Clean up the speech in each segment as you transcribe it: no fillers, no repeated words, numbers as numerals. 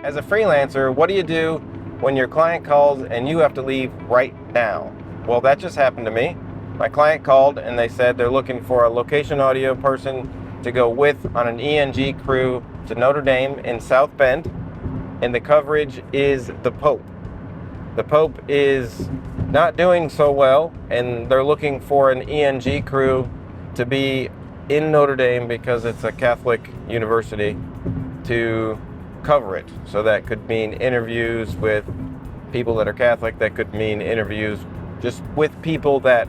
As a freelancer, what do you do when your client calls and you have to leave right now? Well, that just happened to me. My client called and they said they're looking for a location audio person to go with on an ENG crew to Notre Dame in South Bend, and the coverage is the Pope. The Pope is not doing so well, and they're looking for an ENG crew to be in Notre Dame because it's a Catholic university to cover it. So that could mean interviews with people that are Catholic. That could mean interviews just with people that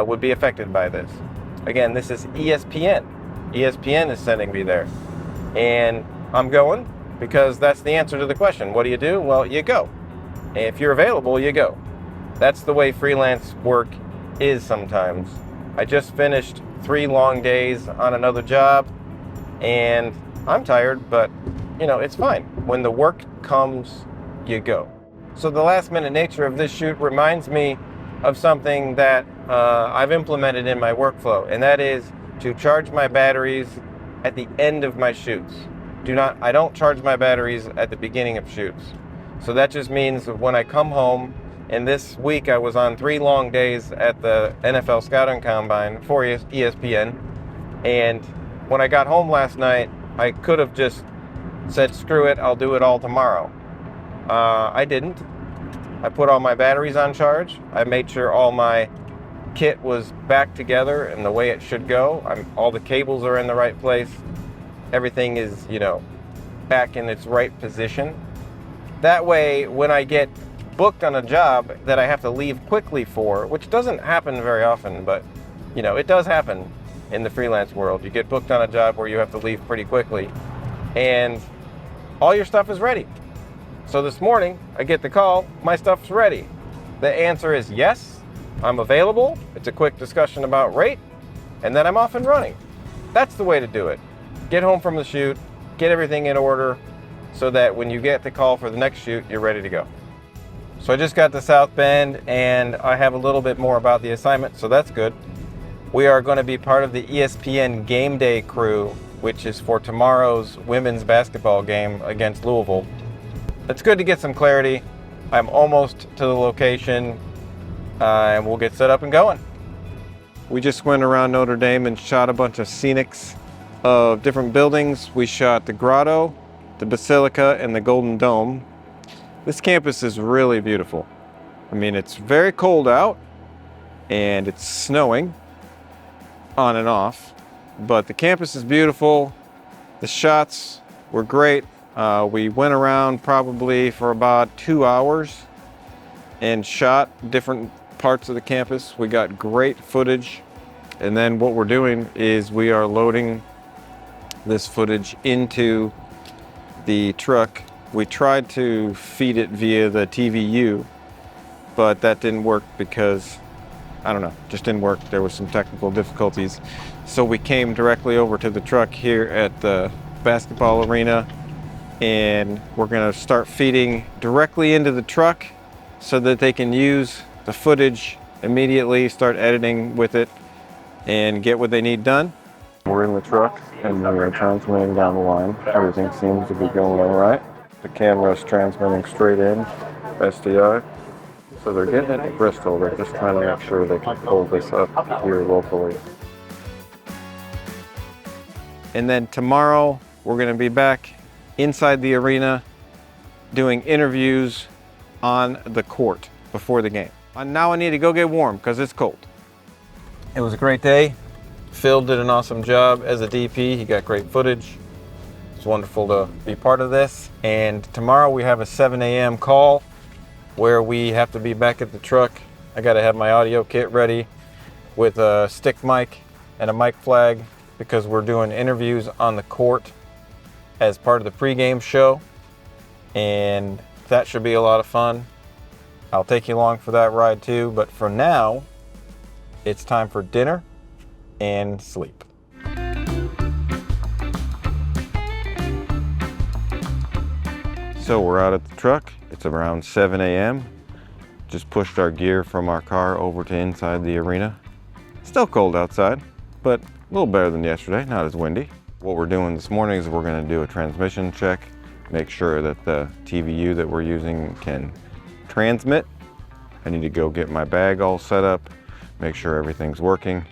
would be affected by this. Again, this is ESPN. ESPN is sending me there. And I'm going because that's the answer to the question. What do you do? Well, you go. If you're available, you go. That's the way freelance work is sometimes. I just finished 3 long days on another job, and I'm tired, but you know, it's fine. When the work comes, you go. So the last minute nature of this shoot reminds me of something that I've implemented in my workflow, and that is to charge my batteries at the end of my shoots. I don't charge my batteries at the beginning of shoots. So that just means that when I come home, and this week I was on 3 long days at the NFL Scouting Combine for ESPN, and when I got home last night, I could have just said, screw it, I'll do it all tomorrow. I didn't. I put all my batteries on charge. I made sure all my kit was back together and the way it should go. All the cables are in the right place. Everything is, you know, back in its right position. That way, when I get booked on a job that I have to leave quickly for, which doesn't happen very often, but, you know, it does happen in the freelance world. You get booked on a job where you have to leave pretty quickly, and all your stuff is ready. So this morning, I get the call, my stuff's ready. The answer is yes, I'm available. It's a quick discussion about rate, and then I'm off and running. That's the way to do it. Get home from the shoot, get everything in order, so that when you get the call for the next shoot, you're ready to go. So I just got to South Bend, and I have a little bit more about the assignment, so that's good. We are going to be part of the ESPN Game Day crew, which is for tomorrow's women's basketball game against Louisville. It's good to get some clarity. I'm almost to the location, and we'll get set up and going. We just went around Notre Dame and shot a bunch of scenics of different buildings. We shot the Grotto, the Basilica, and the Golden Dome. This campus is really beautiful. I mean, it's very cold out, and it's snowing on and off, but the campus is beautiful. The shots were great. We went around probably for about 2 hours and shot different parts of the campus. We got great footage, and then what we're doing is we are loading this footage into the truck. We tried to feed it via the TVU, but that didn't work because, I don't know, just didn't work. There was some technical difficulties. So we came directly over to the truck here at the basketball arena, and we're gonna start feeding directly into the truck so that they can use the footage immediately, start editing with it, and get what they need done. We're in the truck and we're transmitting down the line. Everything seems to be going all right. The camera's transmitting straight in, SDI. So they're getting it to Bristol. They're just trying to make sure they can pull this up here locally. And then tomorrow, we're gonna be back inside the arena doing interviews on the court before the game. And now I need to go get warm because it's cold. It was a great day. Phil did an awesome job as a DP. He got great footage. It's wonderful to be part of this. And tomorrow we have a 7 a.m. call where we have to be back at the truck. I got to have my audio kit ready with a stick mic and a mic flag because we're doing interviews on the court as part of the pregame show. And that should be a lot of fun. I'll take you along for that ride too. But for now, it's time for dinner and sleep. So we're out at the truck. It's around 7 a.m. Just pushed our gear from our car over to inside the arena. Still cold outside, but a little better than yesterday, not as windy. What we're doing this morning is we're gonna do a transmission check make sure that the TVU that we're using can transmit. I need to go get my bag all set up, make sure everything's working,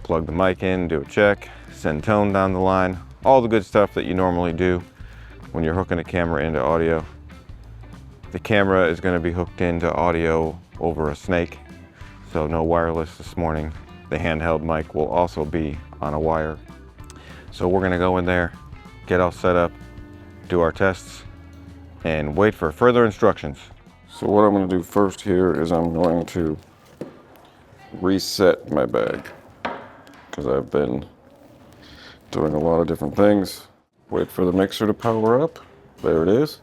plug the mic in, do a check, send tone down the line, all the good stuff that you normally do when you're hooking a camera into audio. The camera is going to be hooked into audio over a snake, so no wireless this morning. The handheld mic will also be on a wire. So we're going to go in there, get all set up, do our tests, and wait for further instructions. So what I'm going to do first here is I'm going to reset my bag, because I've been doing a lot of different things. Wait for the mixer to power up. There it is.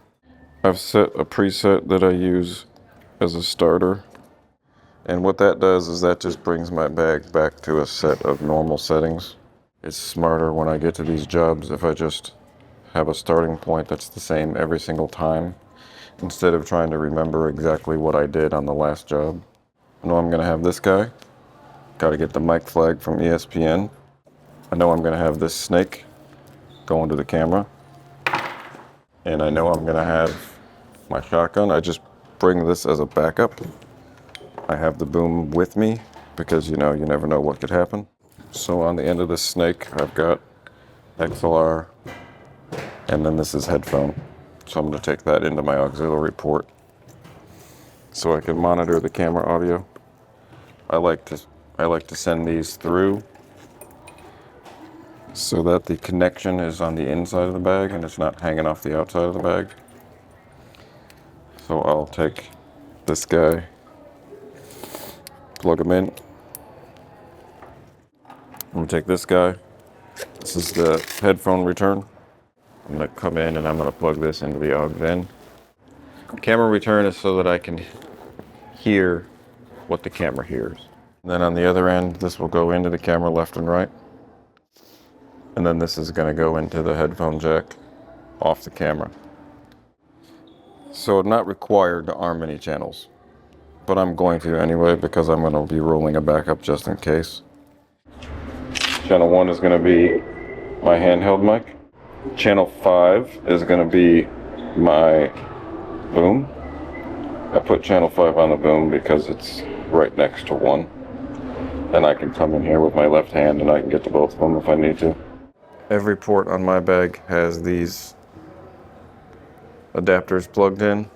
I've set a preset that I use as a starter. And what that does is that just brings my bag back to a set of normal settings. It's smarter when I get to these jobs if I just have a starting point that's the same every single time, instead of trying to remember exactly what I did on the last job. I know I'm gonna have this guy. Gotta get the mic flag from ESPN. I know I'm gonna have this snake going to the camera. And I know I'm gonna have my shotgun. I just bring this as a backup. I have the boom with me because you never know what could happen. So on the end of this snake, I've got XLR, and then this is headphone. So I'm gonna take that into my auxiliary port so I can monitor the camera audio. I like to send these through so that the connection is on the inside of the bag and it's not hanging off the outside of the bag. So I'll take this guy, plug him in. I'm gonna take this guy. This is the headphone return. I'm gonna come in and I'm gonna plug this into the aux in. Camera return is so that I can hear what the camera hears. And then on the other end, this will go into the camera left and right. And then this is gonna go into the headphone jack off the camera. So I'm not required to arm any channels, but I'm going to anyway because I'm gonna be rolling a backup just in case. Channel 1 is gonna be my handheld mic. Channel 5 is gonna be my boom. I put channel 5 on the boom because it's right next to 1. Then I can come in here with my left hand and I can get to both of them if I need to. Every port on my bag has these adapters plugged in.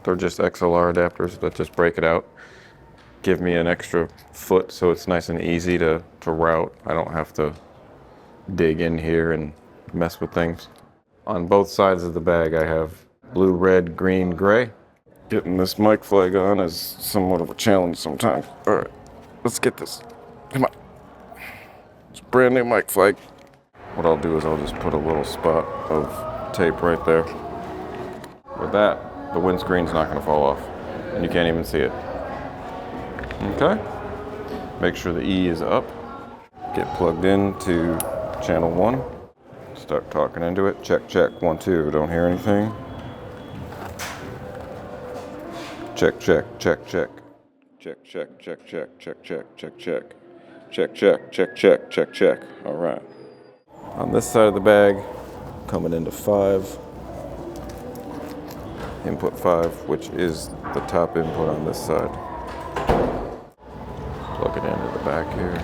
They're just XLR adapters that just break it out. Give me an extra foot so it's nice and easy to route. I don't have to dig in here and mess with things. On both sides of the bag I have blue, red, green, gray. Getting this mic flag on is somewhat of a challenge sometimes. Alright, let's get this. Come on. It's a brand new mic flag. What I'll do is I'll just put a little spot of tape right there. With that, the windscreen's not going to fall off, and you can't even see it. Okay. Make sure the E is up. Get plugged in to channel 1. Start talking into it. Check, check, 1, 2. Don't hear anything. Check, check, check, check. Check, check, check, check, check, check, check, check. Check, check, check, check, check, check. All right. On this side of the bag, coming into 5. Input 5, which is the top input on this side. Plug it into the back here.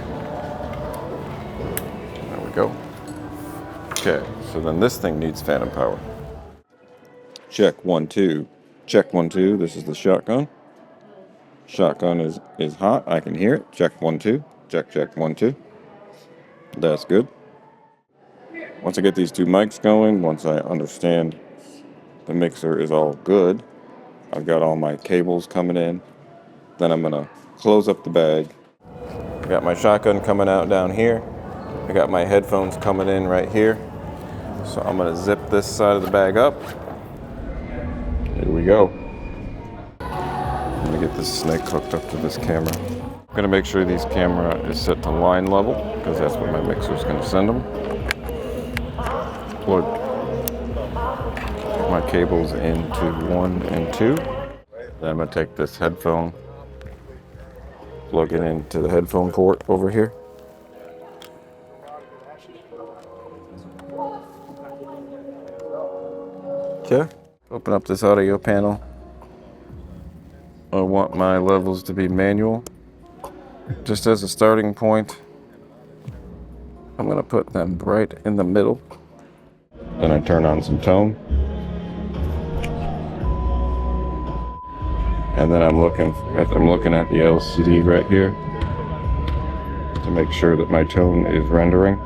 There we go. Okay, so then this thing needs phantom power. Check, 1, 2. Check, 1, 2. This is the shotgun. Shotgun is hot. I can hear it. Check, 1, 2. Check, check, 1, 2. That's good. Once I get these two mics going, once I understand the mixer is all good, I've got all my cables coming in, then I'm gonna close up the bag. I got my shotgun coming out down here. I got my headphones coming in right here. So I'm gonna zip this side of the bag up. Here we go. I'm gonna get this snake hooked up to this camera. I'm gonna make sure this camera is set to line level because that's what my mixer's gonna send them. Plug my cables into 1 and 2. Then I'm gonna take this headphone, plug it into the headphone port over here. Okay. Open up this audio panel. I want my levels to be manual. Just as a starting point, I'm gonna put them right in the middle. Then I turn on some tone. And then I'm looking at the LCD right here to make sure that my tone is rendering.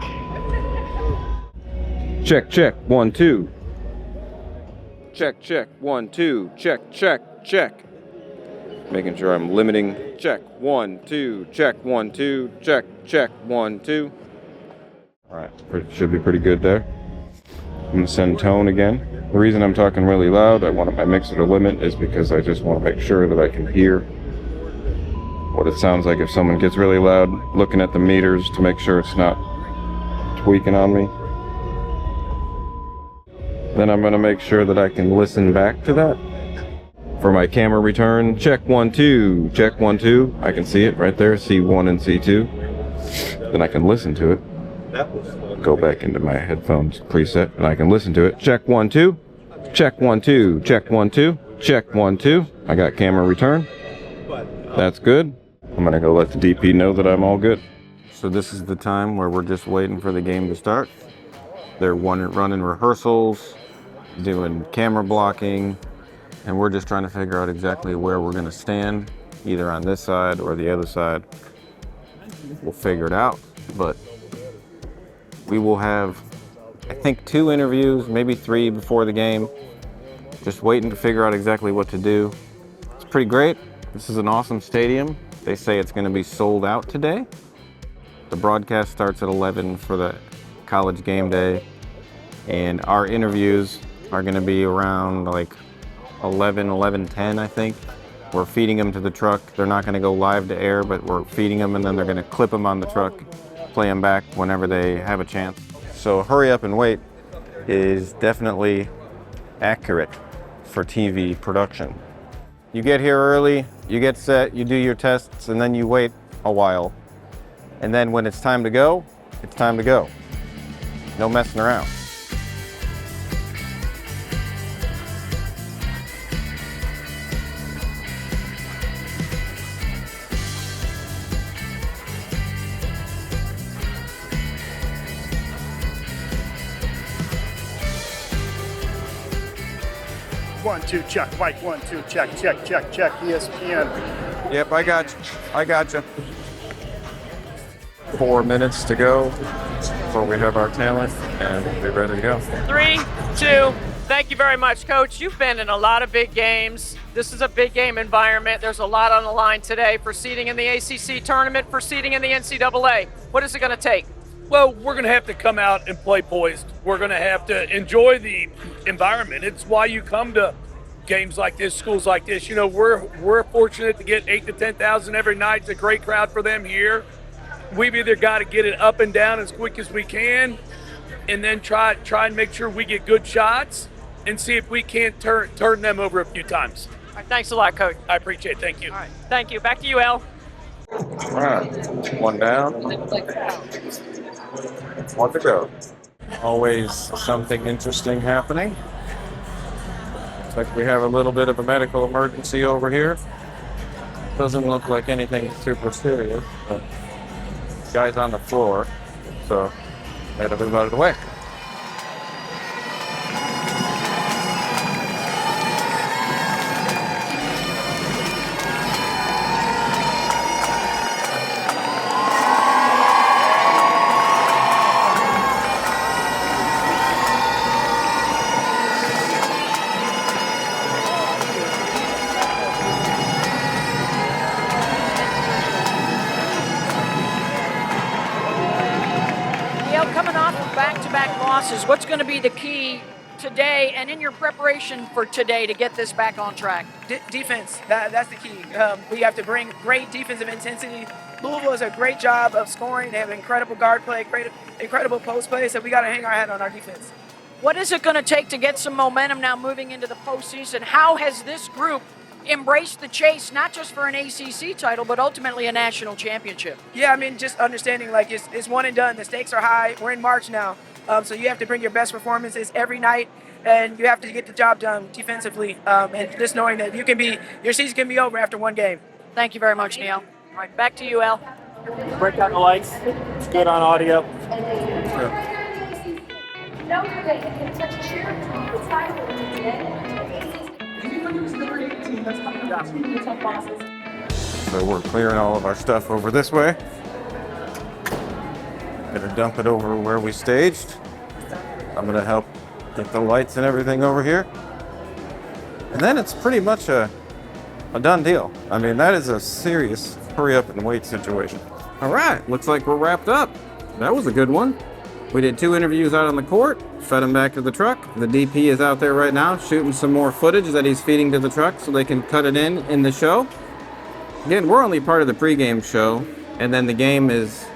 Check, check, 1, 2. Check, check, 1, 2. Check, check, check. Making sure I'm limiting. Check, 1, 2. Check, 1, 2. Check, check, 1, 2. All right, should be pretty good there. I'm gonna send tone again. The reason I'm talking really loud, I wanted my mixer to limit, is because I just want to make sure that I can hear what it sounds like if someone gets really loud, looking at the meters to make sure it's not tweaking on me. Then I'm going to make sure that I can listen back to that. For my camera return, check 1, 2, check 1, 2. I can see it right there, C1 and C2. Then I can listen to it. Go back into my headphones preset and I can listen to it. Check 1, 2. Check 1, 2. Check 1, 2. Check 1, 2. I got camera return. That's good. I'm gonna go let the DP know that I'm all good. So this is the time where we're just waiting for the game to start. They're running rehearsals, doing camera blocking, and we're just trying to figure out exactly where we're gonna stand, either on this side or the other side. We'll figure it out, but we will have, I think, 2 interviews, maybe 3 before the game. Just waiting to figure out exactly what to do. It's pretty great. This is an awesome stadium. They say it's gonna be sold out today. The broadcast starts at 11 for the college game day, and our interviews are gonna be around like 11:10, I think. We're feeding them to the truck. They're not gonna go live to air, but we're feeding them and then they're gonna clip them on the truck, play them back whenever they have a chance. So hurry up and wait is definitely accurate for TV production. You get here early, you get set, you do your tests, and then you wait a while. And then when it's time to go, it's time to go. No messing around. One, two, check, mic, 1, 2, check, check, check, check, ESPN. Yep, I got you. I got you. 4 minutes to go before we have our talent, and we'll be ready to go. 3, 2, thank you very much, Coach. You've been in a lot of big games. This is a big game environment. There's a lot on the line today for seeding in the ACC tournament, for seeding in the NCAA. What is it going to take? Well, we're going to have to come out and play poised. We're going to have to enjoy the environment. It's why you come to games like this, schools like this. You know, we're fortunate to get 8,000 to 10,000 every night. It's a great crowd for them here. We've either got to get it up and down as quick as we can, and then try and make sure we get good shots and see if we can't turn them over a few times. All right, thanks a lot, Coach. I appreciate it. Thank you. All right, thank you. Back to you, Al. All right, 1 down. 1 to go. Always something interesting happening. Looks like we have a little bit of a medical emergency over here. Doesn't look like anything super serious, but guy's on the floor, so gotta move out of the way. What's going to be the key today and in your preparation for today to get this back on track? Defense, that's the key. We have to bring great defensive intensity. Louisville does a great job of scoring. They have incredible guard play, incredible post play, so we got to hang our hat on our defense. What is it going to take to get some momentum now moving into the postseason? How has this group embraced the chase, not just for an ACC title, but ultimately a national championship? Yeah, I mean, just understanding like it's one and done. The stakes are high. We're in March now. So you have to bring your best performances every night and you have to get the job done defensively, and just knowing that your season can be over after one game. Thank you very much, Neil. All right, back to you, Al. Break down the lights. It's good on audio. So we're clearing all of our stuff over this way. Gonna dump it over where we staged. I'm gonna help get the lights and everything over here. And then it's pretty much a done deal. I mean, that is a serious hurry up and wait situation. All right, looks like we're wrapped up. That was a good one. We did 2 interviews out on the court, fed them back to the truck. The DP is out there right now shooting some more footage that he's feeding to the truck so they can cut it in the show. Again, we're only part of the pregame show, and then the game is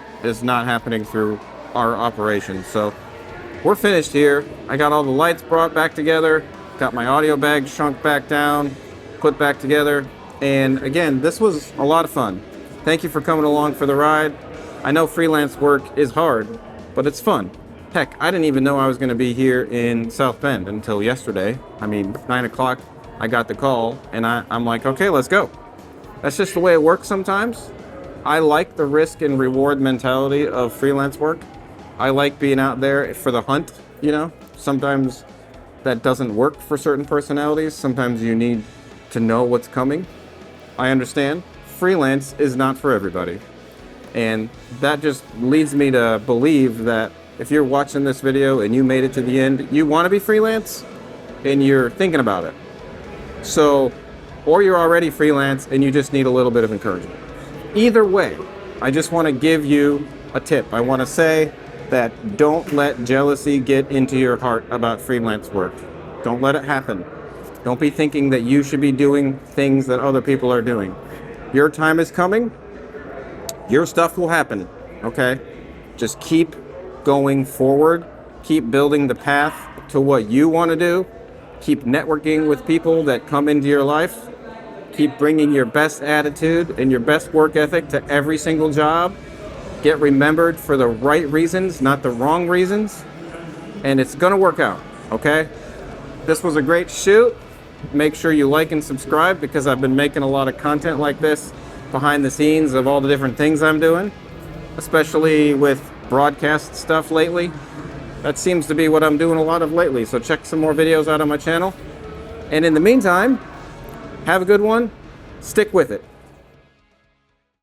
not happening through our operation. So we're finished here. I got all the lights brought back together, got my audio bag shrunk back down, put back together. And again, this was a lot of fun. Thank you for coming along for the ride. I know freelance work is hard, but it's fun. Heck, I didn't even know I was going to be here in South Bend until yesterday. I mean, 9 o'clock, I got the call, and I'm like, okay, let's go. That's just the way it works sometimes. I like the risk and reward mentality of freelance work. I like being out there for the hunt, you know. Sometimes that doesn't work for certain personalities. Sometimes you need to know what's coming. I understand. Freelance is not for everybody. And that just leads me to believe that if you're watching this video and you made it to the end, you want to be freelance and you're thinking about it. So, or you're already freelance and you just need a little bit of encouragement. Either way, I just want to give you a tip. I want to say that don't let jealousy get into your heart about freelance work. Don't let it happen. Don't be thinking that you should be doing things that other people are doing. Your time is coming. Your stuff will happen, okay? Just keep going forward. Keep building the path to what you want to do. Keep networking with people that come into your life. Keep bringing your best attitude and your best work ethic to every single job. Get remembered for the right reasons, not the wrong reasons. And it's gonna work out, okay? This was a great shoot. Make sure you like and subscribe because I've been making a lot of content like this behind the scenes of all the different things I'm doing, especially with broadcast stuff lately. That seems to be what I'm doing a lot of lately. So check some more videos out on my channel. And in the meantime, have a good one. Stick with it.